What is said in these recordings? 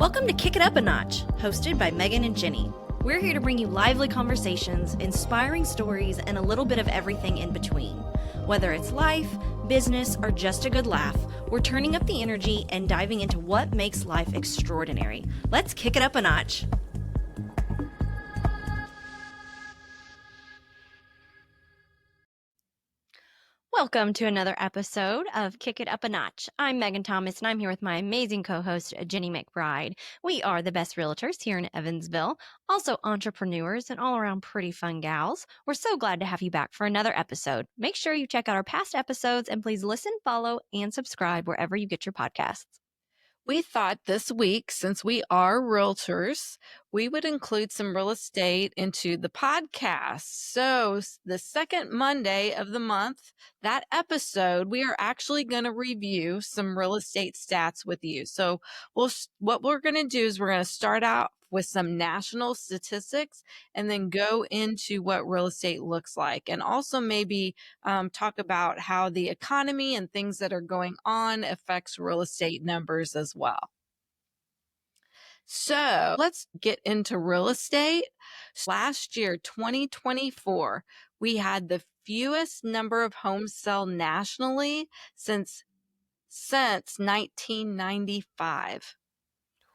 Welcome to Kick It Up a Notch, hosted by Megan and Jenny. We're here to bring you lively conversations, inspiring stories, and a little bit of everything in between. Whether it's life, business, or just a good laugh, we're turning up the energy and diving into what makes life extraordinary. Let's kick it up a notch. Welcome to another episode of Kick It Up a Notch. I'm Megan Thomas, and I'm here with my amazing co-host, Jenny McBride. We are the best realtors here in Evansville, also entrepreneurs and all-around pretty fun gals. We're so glad to have you back for another episode. Make sure you check out our past episodes, and please listen, follow, and subscribe wherever you get your podcasts. We thought this week, since we are realtors, we would include some real estate into the podcast. So the second Monday of the month, that episode, we are actually going to review some real estate stats with you. So what we're going to do is we're going to start out with some national statistics and then go into what real estate looks like, and also maybe talk about how the economy and things that are going on affects real estate numbers as well. So let's get into real estate. Last year, 2024, we had the fewest number of homes sell nationally since 1995.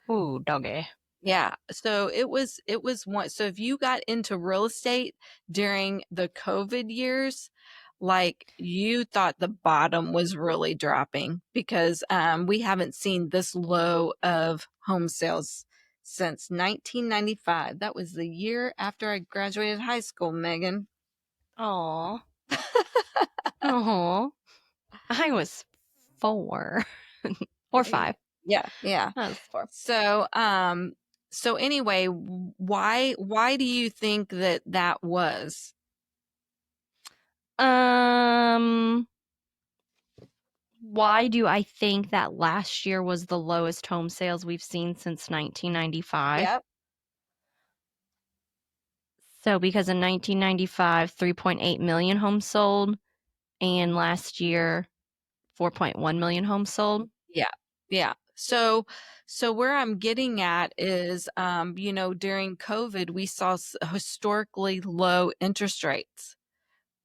Ooh, doggy. Yeah. So it was one. So if you got into real estate during the COVID years, like you thought the bottom was really dropping, because we haven't seen this low of home sales since 1995. That was the year after I graduated high school, Megan. Aw. Aw. I was 4 or 5. Yeah. I was 4. So anyway, why do you think that was? Why do I think that last year was the lowest home sales we've seen since 1995? Yep. So because in 1995, 3.8 million homes sold, and last year, 4.1 million homes sold. Yeah. So where I'm getting at is, during COVID, we saw historically low interest rates.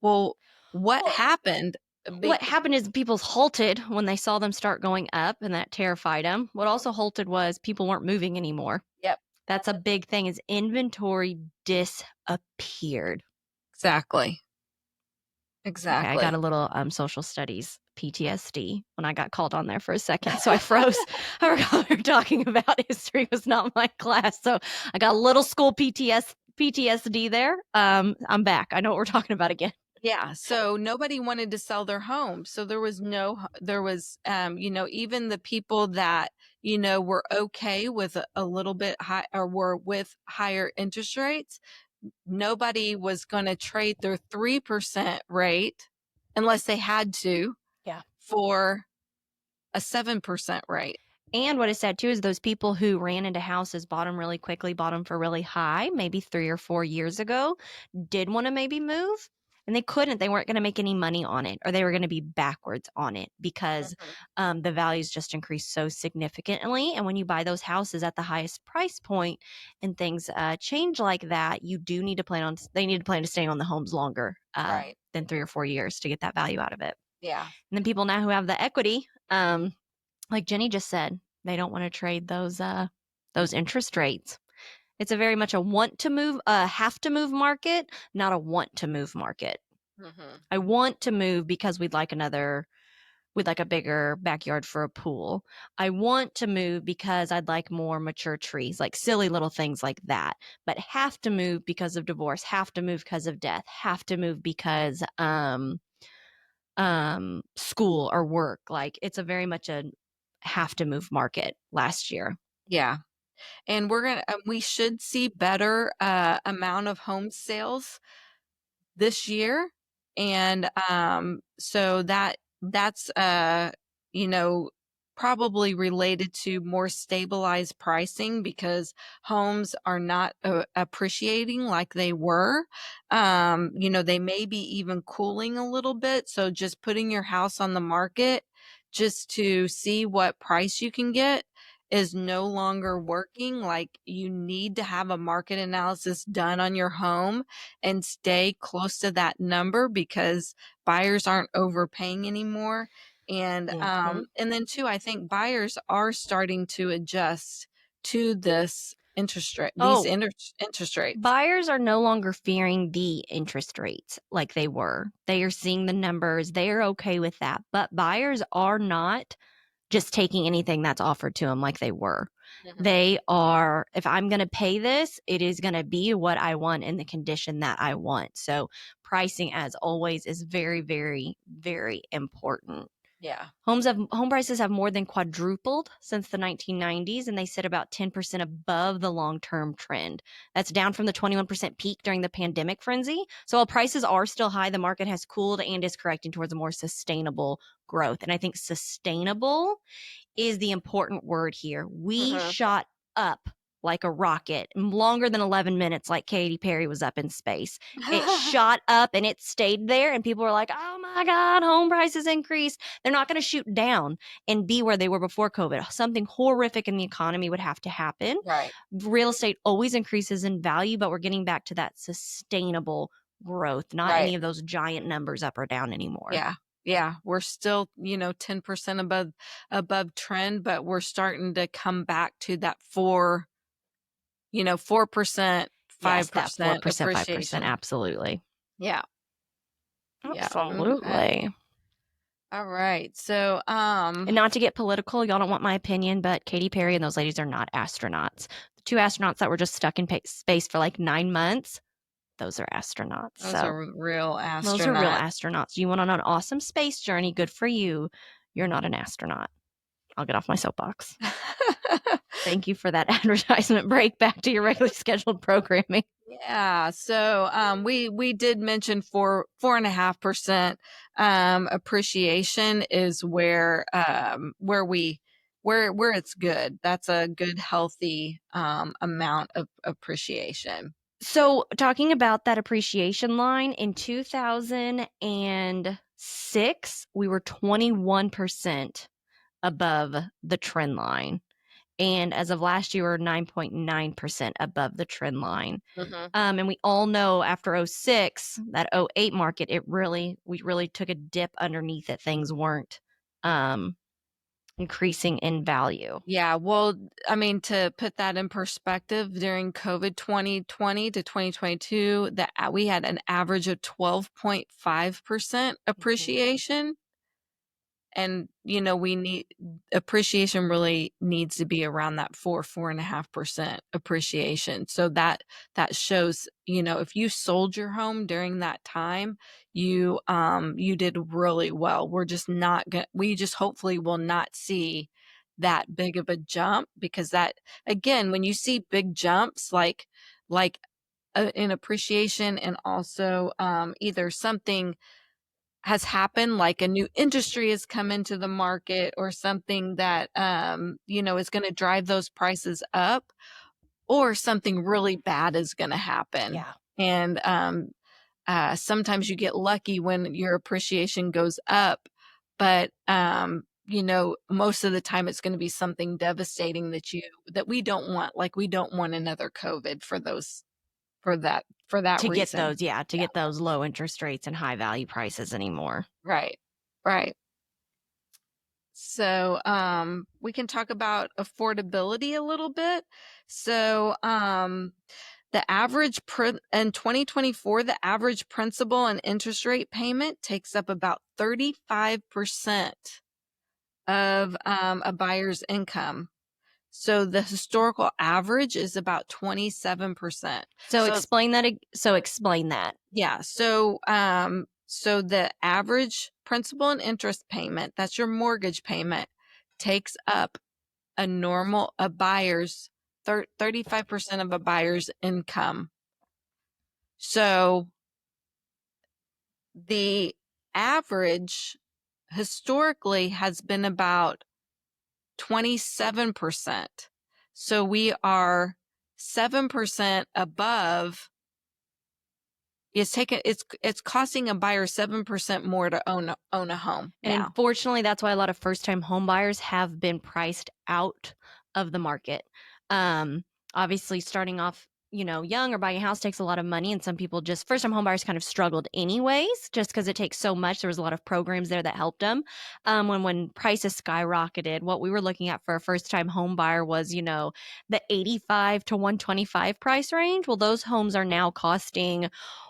Well, what happened? What happened is people halted when they saw them start going up, and that terrified them. What also halted was people weren't moving anymore. Yep. That's a big thing, is inventory disappeared. Exactly. Okay, I got a little social studies PTSD when I got called on there for a second, so I froze. I forgot we were talking about history was not my class, so I got a little school PTSD there. I'm back. I know what we're talking about again. Yeah. So nobody wanted to sell their home. So there was even the people that, were okay with a little bit high, or were with higher interest rates, nobody was going to trade their 3% rate unless they had to. Yeah. For a 7% rate. And what is sad too is those people who ran into houses, bought them really quickly, bought them for really high, maybe 3 or 4 years ago, did want to maybe move, and they couldn't. They weren't going to make any money on it, or they were going to be backwards on it because the values just increased so significantly. And when you buy those houses at the highest price point and things change like that, they need to plan to stay on the homes longer than 3 or 4 years to get that value out of it. Yeah. And then people now who have the equity, like Jenny just said, they don't want to trade those interest rates. It's a very much a want to move, have to move market, not a want to move market. Mm-hmm. I want to move because we'd like a bigger backyard for a pool. I want to move because I'd like more mature trees, like silly little things like that. But have to move because of divorce, have to move because of death, have to move because school or work. Like, it's a very much a have to move market last year. Yeah. And we should see better amount of home sales this year. And so that's probably related to more stabilized pricing, because homes are not appreciating like they were. They may be even cooling a little bit. So just putting your house on the market just to see what price you can get is no longer working. Like, you need to have a market analysis done on your home and stay close to that number because buyers aren't overpaying anymore. Mhm. And then too, I think buyers are starting to adjust to this Oh, interest rates. buyers are no longer fearing the interest rates like they were. They are seeing the numbers. They are okay with that. But buyers are not just taking anything that's offered to them like they were. Mhm. They are, if I'm going to pay this, it is going to be what I want in the condition that I want. So, pricing, as always, is very, very, very important. Yeah. Home prices have more than quadrupled since the 1990s, and they sit about 10% above the long-term trend. That's down from the 21% peak during the pandemic frenzy. So while prices are still high, the market has cooled and is correcting towards a more sustainable growth. And I think sustainable is the important word here. We Mhm. shot up like a rocket, longer than 11 minutes, like Katy Perry was up in space. It shot up and it stayed there, and people were like, oh my God, home prices increased. They're not going to shoot down and be where they were before COVID. Something horrific in the economy would have to happen. Right. Real estate always increases in value, but we're getting back to that sustainable growth, not Right. any of those giant numbers up or down anymore. Yeah. Yeah. We're still, 10% above trend, but we're starting to come back to that 4%, Yes, that 5% 4%, 5%. appreciation. Absolutely. Yeah. Yeah. Okay. Absolutely. All right. So, And not to get political, y'all don't want my opinion, but Katy Perry and those ladies are not astronauts. The two astronauts that were just stuck in space for like 9 months, those are astronauts. those So are real those are real astronauts. astronauts. You went on an awesome space journey. Good for you. You're not an astronaut. I'll get off my soapbox. Thank you for that advertisement break. Back to your regularly scheduled programming. Yeah, so we did mention 4.5% appreciation is where it's good. That's a good healthy amount of appreciation. So, talking about that appreciation line, in 2006, we were 21% above the trend line. And as of last year, we're 9.9% above the trend line. Hmm. And we all know after '06, that '08 market, we really took a dip underneath it. Things weren't um, increasing in value. Yeah, well, I mean, to put that in perspective, during COVID 2020 to 2022, we had an average of 12.5% appreciation. And we need appreciation really needs to be around that 4.5% appreciation. So that shows, if you sold your home during that time, you did really well. We just hopefully will not see that big of a jump, because that, again, when you see big jumps like in appreciation, and also either something has happened, like a new industry has come into the market, or something that, is going to drive those prices up, or something really bad is going to happen. Yeah. And sometimes you get lucky when your appreciation goes up, but most of the time it's going to be something devastating that we don't want. Like, we don't want another COVID for that To get reason. those, yeah, to Yeah. get those low interest rates and high value prices anymore. Right. Right. So, we can talk about affordability a little bit. So, in 2024, the average principal and interest rate payment takes up about 35% of a buyer's income. So the historical average is about 27%. So So explain that. So explain that. yeah. So the average principal and interest payment, that's your mortgage payment, takes up a buyer's 35% of a buyer's income. So the average historically has been about 27%. So we are 7% above. It's costing a buyer 7% more to own a home And now. unfortunately, that's why a lot of first time home buyers have been priced out of the market. Um, Obviously, starting off, young or buying a house takes a lot of money, and some people just first time home buyers kind of struggled anyways, just because it takes so much. There was a lot of programs there that helped them. When prices skyrocketed, what we were looking at for a first time home buyer was, the 85 to 125 price range. Well, those homes are now costing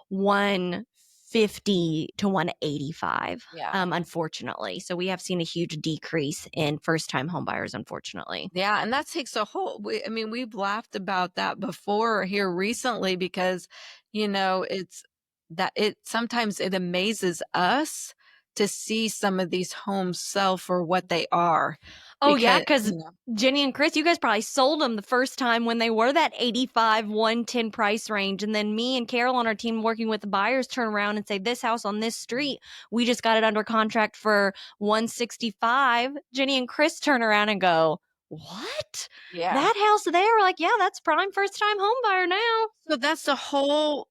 150 to 185, Yeah. unfortunately. So we have seen a huge decrease in first time home buyers, unfortunately. Yeah, and that takes a whole I mean, we've laughed about that before here recently because, it's that it sometimes it amazes us to see some of these homes sell for what they are Oh, yeah, because, because Jenny and Chris, you guys probably sold them the first time when they were that 85, 110 price range. And then me and Carol on our team working with the buyers turn around and say, this house on this street, we just got it under contract for 165. Jenny and Chris turn around and go, what? yeah. That house there? We're like, yeah, that's prime first time home buyer now. So that's the whole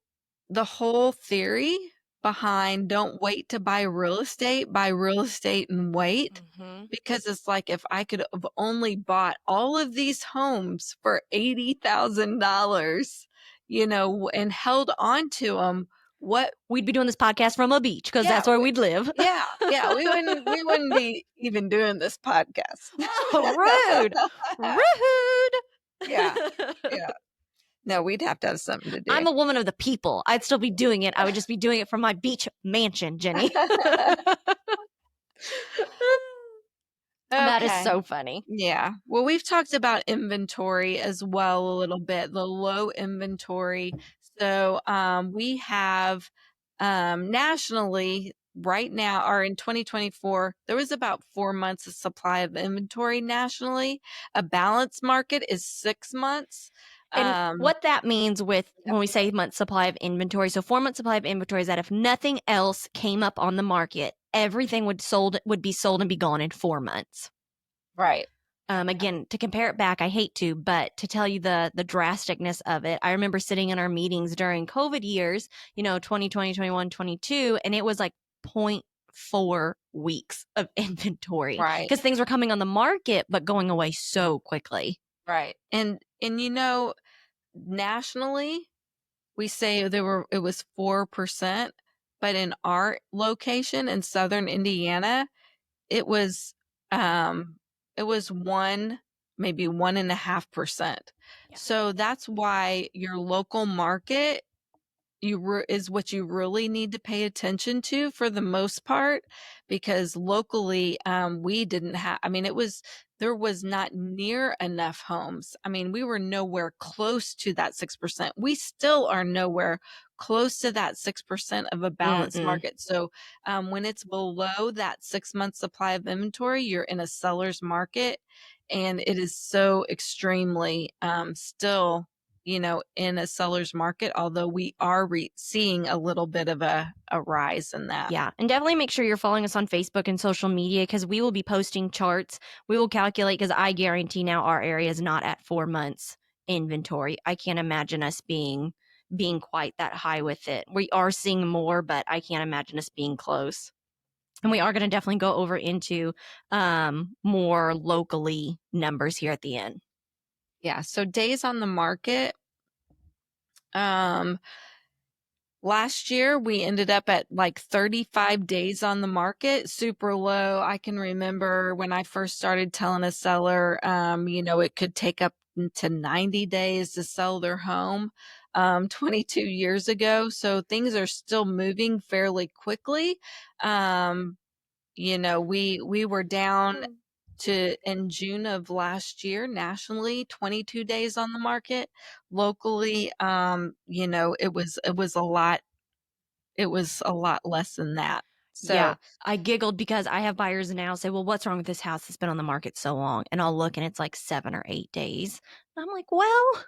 theory behind don't wait to buy real estate and wait. Mm-hmm. Because it's like if I could have only bought all of these homes for $80,000, and held on to them, what We'd be doing this podcast from a beach because yeah, that's where we'd live. yeah, we wouldn't be even doing this podcast. Oh, rude. Yeah, Rude. yeah. No, we'd have to have something to do. I'm a woman of the people. I'd still be doing it. I would just be doing it from my beach mansion, Jenny. That is Okay. so funny. Yeah. Well, we've talked about inventory as well a little bit, the low inventory. So we have nationally right now, or in 2024, there was about 4 months of supply of inventory nationally. A balanced market is 6 months. And Um, what that means with Yep. when we say month supply of inventory, so 4 month supply of inventory is that if nothing else came up on the market, everything would be sold and be gone in 4 months. Right. Again, to compare it back, I hate to, but to tell you the drasticness of it, I remember sitting in our meetings during COVID years, 2020, 21, 22, and it was like point 4 weeks of inventory Right. because things were coming on the market but going away so quickly. Right. And nationally, we say it was 4%, but in our location in Southern Indiana, it was it was maybe 1.5%. Yeah. So that's why your local market is what you really need to pay attention to for the most part, because locally we didn't have, I mean, there was not near enough homes. I mean, we were nowhere close to that 6%. We still are nowhere close to that 6% of a balanced Mm-mm. market. So when it's below that 6 month supply of inventory, you're in a seller's market, and it is so extremely still, in a seller's market, although we are seeing a little bit of a rise in that. Yeah. And definitely make sure you're following us on Facebook and social media because we will be posting charts. We will calculate because I guarantee now our area is not at 4 months inventory. I can't imagine us being quite that high with it. We are seeing more, but I can't imagine us being close. And we are going to definitely go over into more locally numbers here at the end. Yeah. So days on the market. Um, Last year, we ended up at like 35 days on the market, super low. I can remember when I first started telling a seller, it could take up to 90 days to sell their home 22 years ago. So things are still moving fairly quickly. We were down to in June of last year nationally 22 days on the market. Locally, it was a lot less than that. Yeah, So, I giggled because I have buyers now say, "Well, what's wrong with this house that's been on the market so long?" And I'll look and it's like 7 or 8 days. And I'm like, "Well,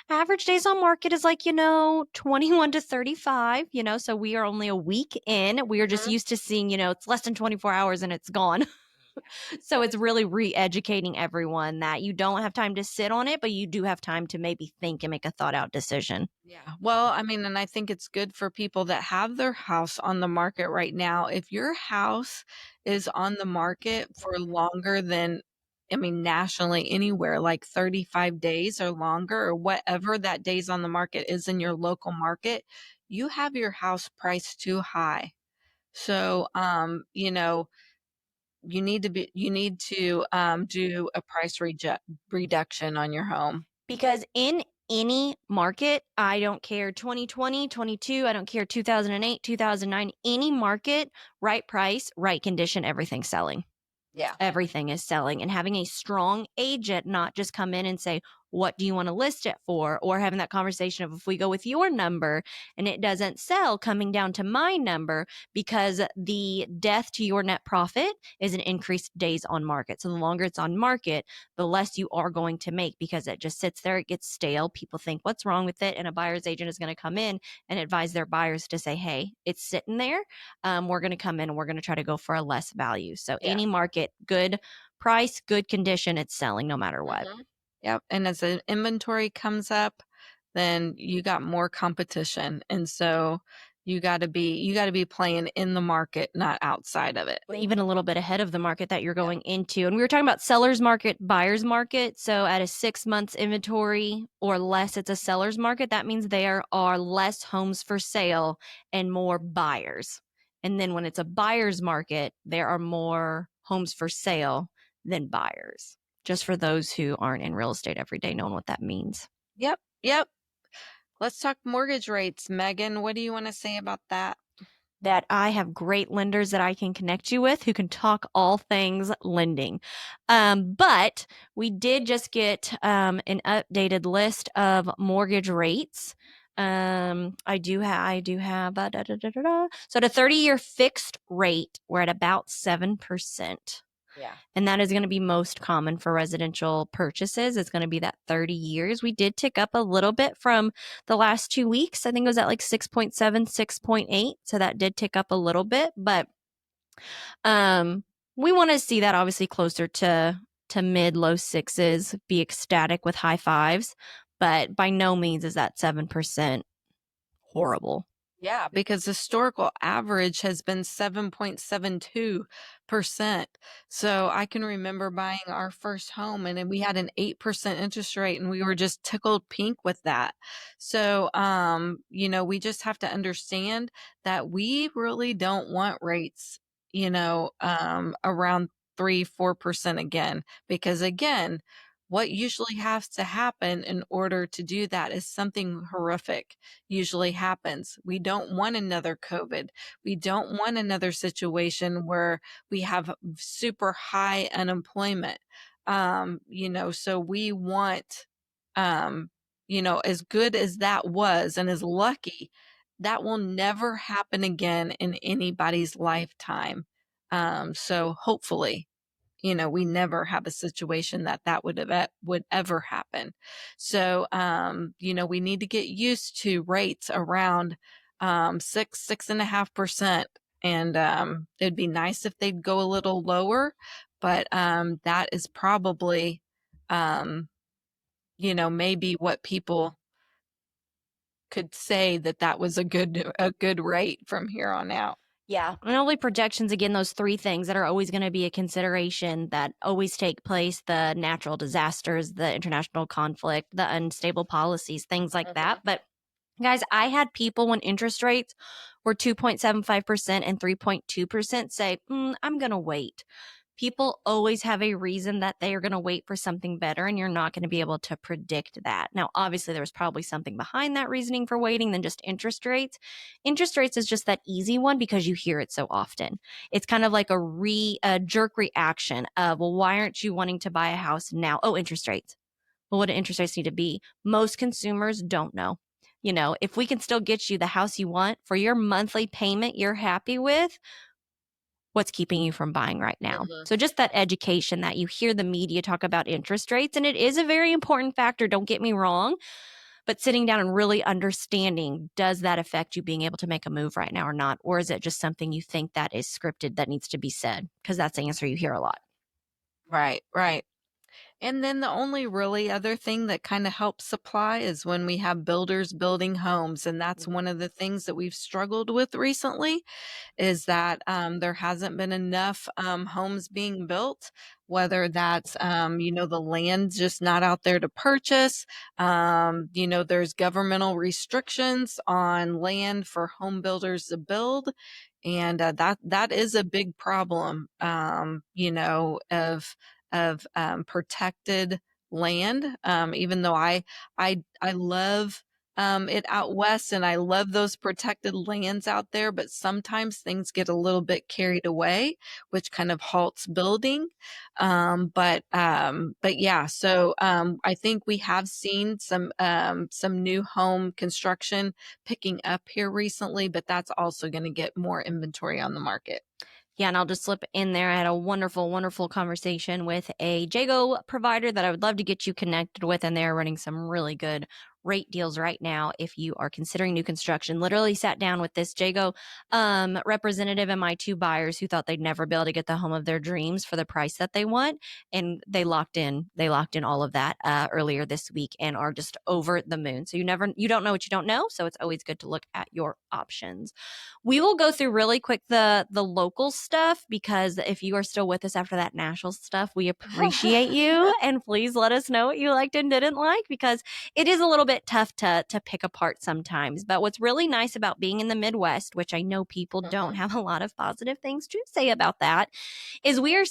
average days on market is like, 21 to 35, so we are only a week in. We are just Mhm. used to seeing, it's less than 24 hours and it's gone." So it's really re-educating everyone that you don't have time to sit on it, but you do have time to maybe think and make a thought out decision. Yeah. Well, I mean, and I think it's good for people that have their house on the market right now. If your house is on the market for longer than I mean, nationally anywhere, like 35 days or longer or whatever that days on the market is in your local market, you have your house priced too high. So, you need to do a price reduction on your home. Because in any market, I don't care 2020, 22, I don't care 2008, 2009, any market, right price, right condition, everything's selling. Yeah. Everything is selling, and having a strong agent not just come in and say, what do you want to list it for? Or having that conversation of, if we go with your number and it doesn't sell, coming down to my number, because the death to your net profit is an increased days on market. So the longer it's on market, the less you are going to make, because it just sits there, it gets stale. People think, what's wrong with it? And a buyer's agent is going to come in and advise their buyers to say, hey, it's sitting there. We're going to come in and we're going to try to go for a less value. So Yeah. any market, good price, good condition, it's selling no matter what. Mhm. Yep, and as the inventory comes up, then you got more competition, and so you gotta be playing in the market, not outside of it. Even a little bit ahead of the market that you're going into. And we were talking about seller's market, buyer's market. So at a 6 months inventory or less, it's a seller's market. That means there are less homes for sale and more buyers. And then when it's a buyer's market, there are more homes for sale than buyers. Just for those who aren't in real estate every day, knowing what that means. Yep, yep. Let's talk mortgage rates. Megan, what do you wanna say about that? That I have great lenders that I can connect you with who can talk all things lending. But we did just get an updated list of mortgage rates. I do have So at a 30-year fixed rate, we're at about 7%. Yeah. And that is going to be most common for residential purchases. It's going to be that 30 years. We did tick up a little bit from the last 2 weeks. I think it was at like 6.7, 6.8. So that did tick up a little bit, but we want to see that obviously closer to mid low sixes, be ecstatic with high fives, but by no means is that 7% horrible. Yeah, because historical average has been 7.72%. So I can remember buying our first home and then we had an 8% interest rate and we were just tickled pink with that. So, we just have to understand that we really don't want rates, around 3, 4% again, because again, what usually has to happen in order to do that is something horrific usually happens. We don't want another COVID. We don't want another situation where we have super high unemployment. So we want, as good as that was and as lucky, that will never happen again in anybody's lifetime. So hopefully, we never have a situation that would ever happen. So, we need to get used to rates around 6.5%. And it'd be nice if they'd go a little lower, but that is probably, maybe what people could say that was a good rate from here on out. Yeah. And only projections, again, those three things that are always going to be a consideration that always take place: the natural disasters, the international conflict, the unstable policies, things like that. But guys, I had people when interest rates were 2.75% and 3.2% say, I'm going to wait. People always have a reason that they are going to wait for something better, and you're not going to be able to predict that. Now, obviously, there's probably something behind that reasoning for waiting than just interest rates. Interest rates is just that easy one because you hear it so often. It's kind of like a jerk reaction of, well, why aren't you wanting to buy a house now? Oh, interest rates. Well, what do interest rates need to be? Most consumers don't know. If we can still get you the house you want for your monthly payment you're happy with, what's keeping you from buying right now? So just that education that you hear the media talk about interest rates, and it is a very important factor, don't get me wrong, but sitting down and really understanding, does that affect you being able to make a move right now or not? Or is it just something you think that is scripted that needs to be said? Because that's the answer you hear a lot. Right, right. And then the only really other thing that kind of helps supply is when we have builders building homes. And that's Mhm. one of the things that we've struggled with recently is that there hasn't been enough homes being built, whether that's, the land's just not out there to purchase. There's governmental restrictions on land for home builders to build. And that is a big problem, of protected land. Even though I love it out west, and I love those protected lands out there, but sometimes things get a little bit carried away, which kind of halts building. But yeah, so I think we have seen some new home construction picking up here recently, but that's also going to get more inventory on the market. Yeah, and I'll just slip in there. I had a wonderful, wonderful conversation with a Jago provider that I would love to get you connected with, and they're running some really good rate deals right now if you are considering new construction. Literally sat down with this Jago representative and my two buyers who thought they'd never be able to get the home of their dreams for the price that they want, and they locked in all of that earlier this week and are just over the moon. So you don't know what you don't know, so it's always good to look at your options. We will go through really quick the local stuff, because if you are still with us after that national stuff, we appreciate you, and please let us know what you liked and didn't like, because it is a little bit tough to pick apart sometimes. But what's really nice about being in the Midwest, which I know people don't Mhm. have a lot of positive things to say about that, is we're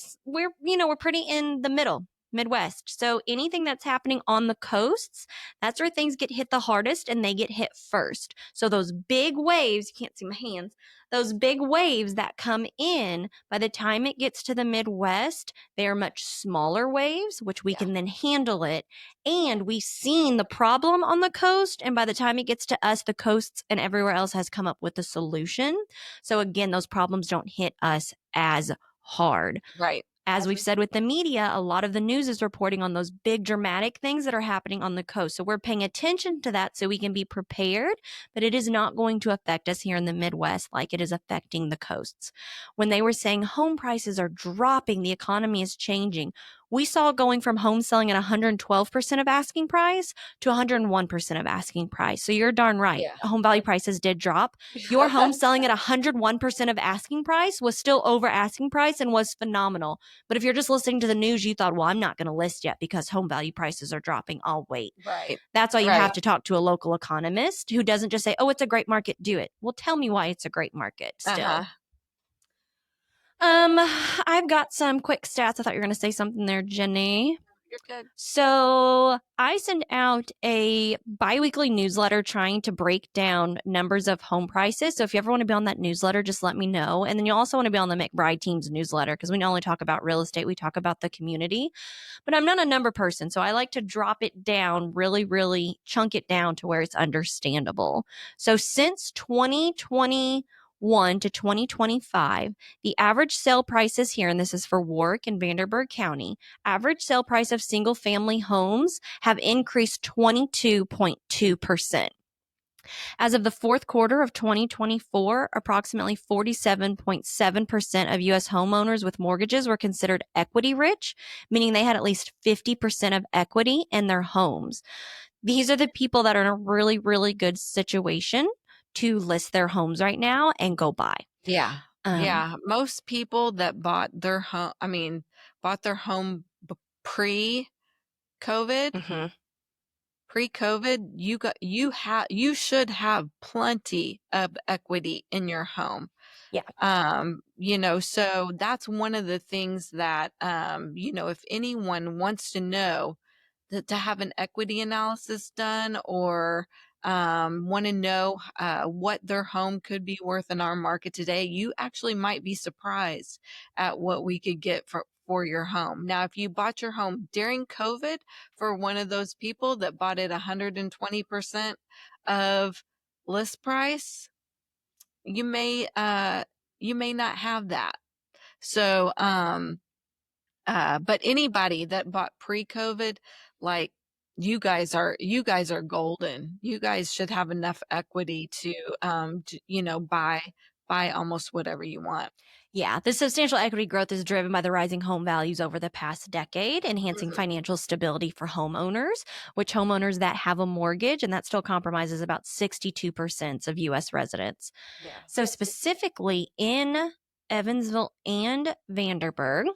pretty in the middle. Midwest. So anything that's happening on the coasts, that's where things get hit the hardest and they get hit first. So those big waves, you can't see my hands, those big waves that come in, by the time it gets to the Midwest, they are much smaller waves, which we Yeah. can then handle it. And we've seen the problem on the coast. And by the time it gets to us, the coasts and everywhere else has come up with a solution. So again, those problems don't hit us as hard. Right. As we've said with the media, a lot of the news is reporting on those big dramatic things that are happening on the coast. So we're paying attention to that so we can be prepared, but it is not going to affect us here in the Midwest like it is affecting the coasts. When they were saying home prices are dropping, the economy is changing, we saw it going from home selling at 112% of asking price to 101% of asking price. So you're darn right. Yeah. Home value prices did drop. Your home selling at 101% of asking price was still over asking price and was phenomenal. But if you're just listening to the news, you thought, well, I'm not going to list yet because home value prices are dropping. I'll wait. Right. That's why you have Right. to talk to a local economist who doesn't just say, oh, it's a great market, do it. Well, tell me why it's a great market Uh-huh. still. I've got some quick stats. I thought you were going to say something there, Jenny. You're good. So I send out a biweekly newsletter trying to break down numbers of home prices. So if you ever want to be on that newsletter, just let me know. And then you also want to be on the McBride team's newsletter, because we not only talk about real estate, we talk about the community. But I'm not a number person, so I like to drop it down, really, really chunk it down to where it's understandable. So since 2021 to 2025, the average sale prices here, and this is for Warwick and Vanderburgh County, average sale price of single family homes have increased 22.2%. As of the fourth quarter of 2024, approximately 47.7% of U.S. homeowners with mortgages were considered equity rich, meaning they had at least 50% of equity in their homes. These are the people that are in a really, really good situation to list their homes right now and go buy. Yeah. Um, Yeah. Most people that bought their home pre-COVID, mhm. pre-COVID, you should have plenty of equity in your home. Yeah. So that's one of the things that, if anyone wants to know, that to have an equity analysis done, or want to know what their home could be worth in our market today, you actually might be surprised at what we could get for your home. Now, if you bought your home during COVID, for one of those people that bought it 120% of list price, you may not have that. So, but anybody that bought pre-COVID, like, you guys are golden. You guys should have enough equity to buy almost whatever you want. Yeah, the substantial equity growth is driven by the rising home values over the past decade, enhancing Mhm. financial stability for homeowners, which homeowners that have a mortgage, and that still compromises about 62% of US residents. Yeah. So, specifically in Evansville and Vanderburgh,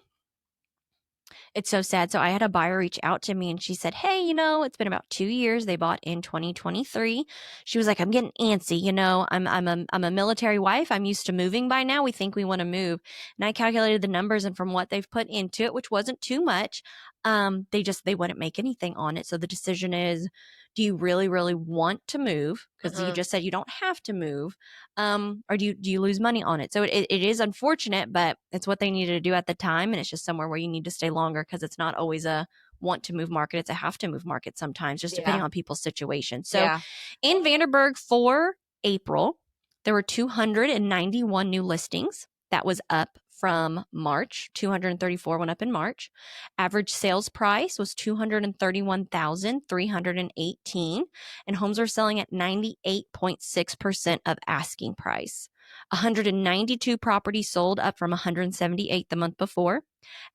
it's so sad. So I had a buyer reach out to me and she said, "Hey, it's been about 2 years. They bought in 2023." She was like, "I'm getting antsy, I'm a military wife. I'm used to moving by now. We think we want to move." And I calculated the numbers, and from what they've put into it, which wasn't too much, they wouldn't make anything on it. So the decision is, do you really, really want to move? Because you Mhm. just said you don't have to move. Or do you lose money on it? So it is unfortunate, but it's what they needed to do at the time, and it's just somewhere where you need to stay longer because it's not always a want to move market; it's a have to move market sometimes, just depending Yeah. on people's situation. So Yeah. in Vanderburgh for April, there were 291 new listings. That was up from March. 234 went up in March. Average sales price was 231,318, and homes are selling at 98.6% of asking price. 192 properties sold, up from 178 the month before.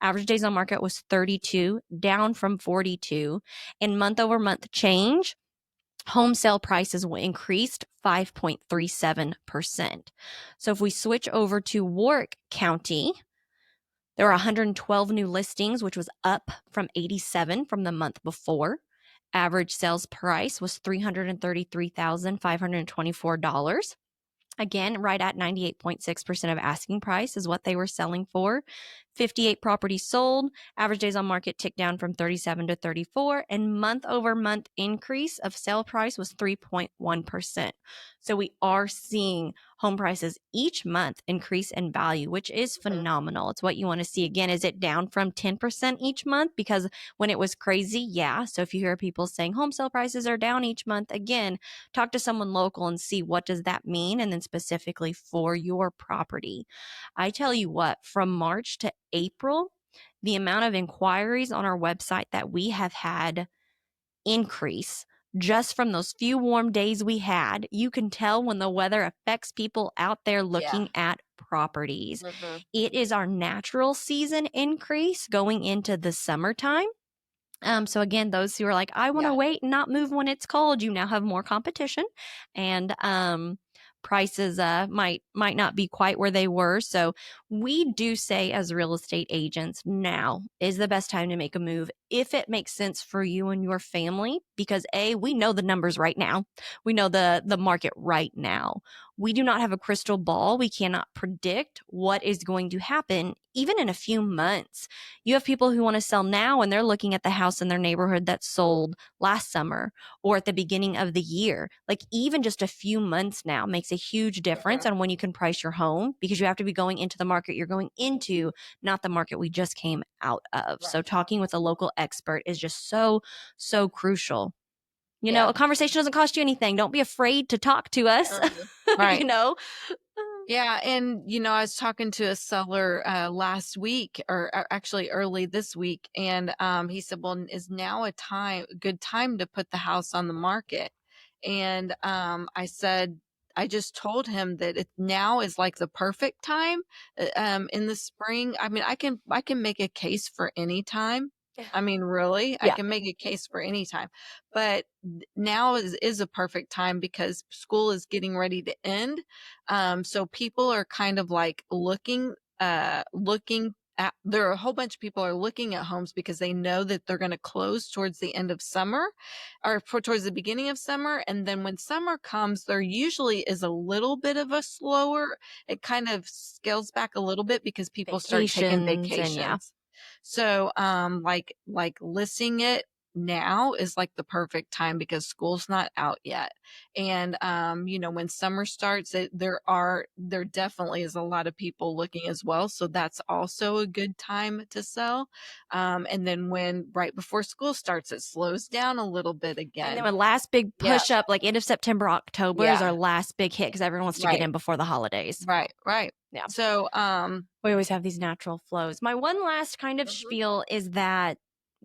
Average days on market was 32, down from 42. And month over month change, home sale prices increased 5.37%. So if we switch over to Warwick County, there were 112 new listings, which was up from 87 from the month before. Average sales price was $333,524. Again, right at 98.6% of asking price is what they were selling for. 58 properties sold. Average days on market ticked down from 37 to 34, and month over month increase of sale price was 3.1%. So we are seeing home prices each month increase in value, which is Mhm. phenomenal. It's what you want to see. Again, is it down from 10% each month? Because when it was crazy, yeah. So if you hear people saying home sale prices are down each month, again, talk to someone local and see what does that mean, and then specifically for your property. I tell you what, from March to April, the amount of inquiries on our website that we have had increase just from those few warm days we had. You can tell when the weather affects people out there Yeah. looking at properties. Mhm. It is our natural season increase going into the summertime. So again, those who are like, I want to Yeah. wait and not move when it's cold, you now have more competition, and prices might not be quite where they were. So we do say, as real estate agents, now is the best time to make a move if it makes sense for you and your family. Because we know the numbers right now, we know the market right now. We do not have a crystal ball. We cannot predict what is going to happen even in a few months. You have people who want to sell now and they're looking at the house in their neighborhood that sold last summer or at the beginning of the year. Like even just a few months now makes a huge difference Mhm. on when you can price your home, because you have to be going into the market you're going into, not the market we just came out of. So Right. talking with a local expert is just so, so crucial. Yeah. A conversation doesn't cost you anything. Don't be afraid to talk to us. Mhm. you Right. know? Yeah, and I was talking to a seller last week, or actually early this week, and he said, "Well, is now a good time to put the house on the market?" And I said, I just told him that now is like the perfect time. In the spring, I mean, I can make a case for any time. I mean, really, I Yeah. can make a case for any time, but now is a perfect time because school is getting ready to end, so people are kind of like looking at, there are a whole bunch of people are looking at homes because they know that they're going to close towards the end of summer, or towards the beginning of summer. And then when summer comes, there usually is a little bit of a slower, it kind of scales back a little bit because people start taking Vacations and yeah. vacations. So, like listing it now is like the perfect time because school's not out yet. And when summer starts, there definitely is a lot of people looking as well, so that's also a good time to sell. And then when right before school starts, it slows down a little bit And then again. a last big Yeah. push up, like end of September, October is Yeah. our last big hit because everyone wants to get Right. in before the holidays. Right. Yeah. So We always have these natural flows. My one last kind of mhm. spiel is that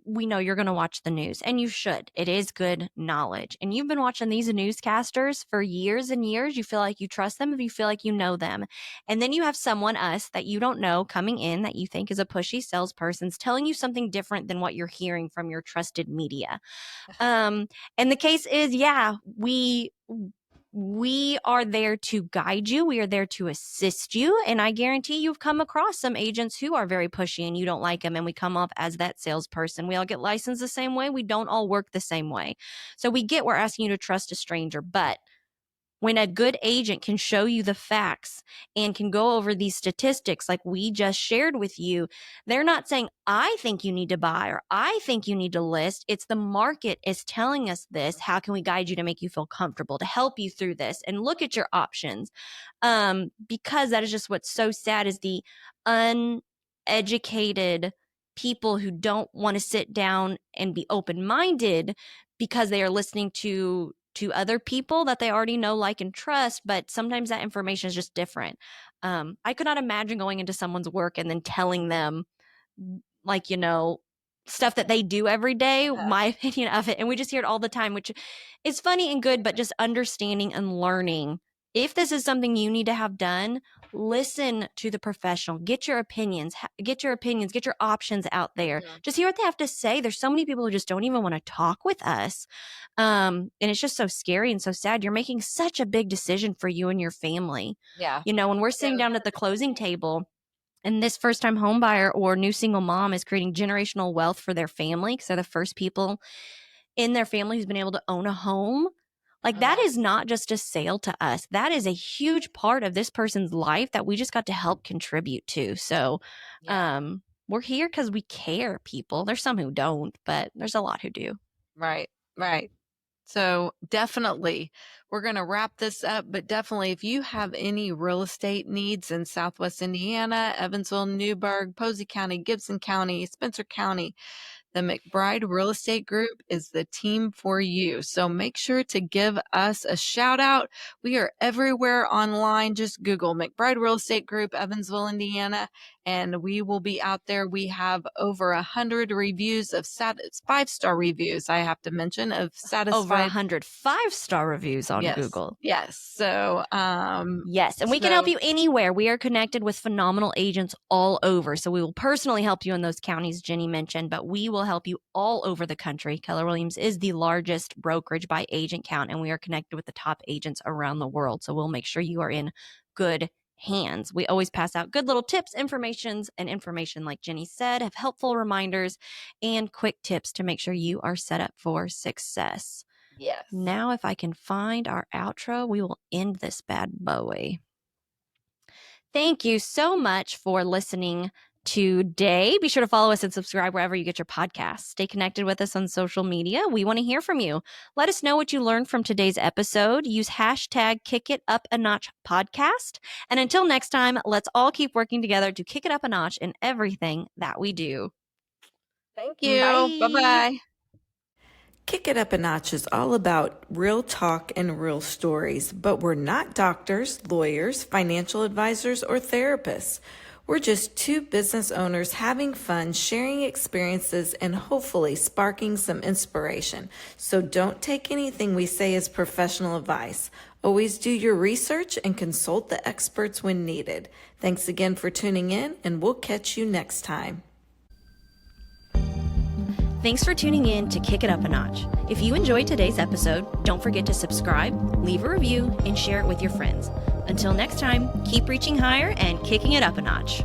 we know you're going to watch the news, and you should. It is good knowledge. And you've been watching these newscasters for years and years. You feel like you trust them, if you feel like you know them. And then you have someone, us, that you don't know coming in that you think is a pushy salesperson's telling you something different than what you're hearing from your trusted media. And the case is, yeah, we are there to guide you. We are there to assist you. And I guarantee you've come across some agents who are very pushy and you don't like them. And we come off as that salesperson. We all get licensed the same way. We don't all work the same way. So we get we're asking you to trust a stranger. But when a good agent can show you the facts and can go over these statistics like we just shared with you, they're not saying, I think you need to buy or I think you need to list. It's the market is telling us this. How can we guide you to make you feel comfortable, to help you through this and look at your options? Because that is just what's so sad is the uneducated people who don't want to sit down and be open-minded because they are listening to other people that they already know, like, and trust, but sometimes that information is just different. I could not imagine going into someone's work and then telling them, like, stuff that they do every day, my opinion of it. And we just hear it all the time, which is funny and good, but just understanding and learning. If this is something you need to have done, listen to the professional. Get your opinions, get your options out there. Yeah. Just hear what they have to say. There's so many people who just don't even want to talk with us. And it's just so scary and so sad. You're making such a big decision for you and your family. Yeah. When we're sitting down at the closing table and this first-time home buyer or new single mom is creating generational wealth for their family because they're the first people in their family who's been able to own a home. Like, that is not just a sale to us. That is a huge part of this person's life that we just got to help contribute to. So we're here because we care, people. There's some who don't, but there's a lot who do. Right. So definitely, we're going to wrap this up, but definitely if you have any real estate needs in Southwest Indiana, Evansville, Newburgh, Posey County, Gibson County, Spencer County, the McBride Real Estate Group is the team for you. So make sure to give us a shout out. We are everywhere online. Just Google McBride Real Estate Group, Evansville, Indiana, and we will be out there. We have over 100 reviews of 5-star reviews, I have to mention, of satisfied. Over 100 5-star reviews on Google. Yes. So, yes. And we can help you anywhere. We are connected with phenomenal agents all over. So we will personally help you in those counties Jenny mentioned, but we will help you all over the country. Keller Williams is the largest brokerage by agent count, and we are connected with the top agents around the world. So we'll make sure you are in good hands. We always pass out good little tips, information, like Jenny said, have helpful reminders and quick tips to make sure you are set up for success. Yes. Now, if I can find our outro, we will end this bad boy. Thank you so much for listening today. Be sure to follow us and subscribe wherever you get your podcasts. Stay connected with us on social media. We want to hear from you. Let us know what you learned from today's episode. Use hashtag #KickItUpANotchPodcast. And until next time, let's all keep working together to kick it up a notch in everything that we do. Thank you. Bye-bye. Kick It Up a Notch is all about real talk and real stories, but we're not doctors, lawyers, financial advisors, or therapists. We're just two business owners having fun, sharing experiences, and hopefully sparking some inspiration. So don't take anything we say as professional advice. Always do your research and consult the experts when needed. Thanks again for tuning in, and we'll catch you next time. Thanks for tuning in to Kick It Up a Notch. If you enjoyed today's episode, don't forget to subscribe, leave a review, and share it with your friends. Until next time, keep reaching higher and kicking it up a notch.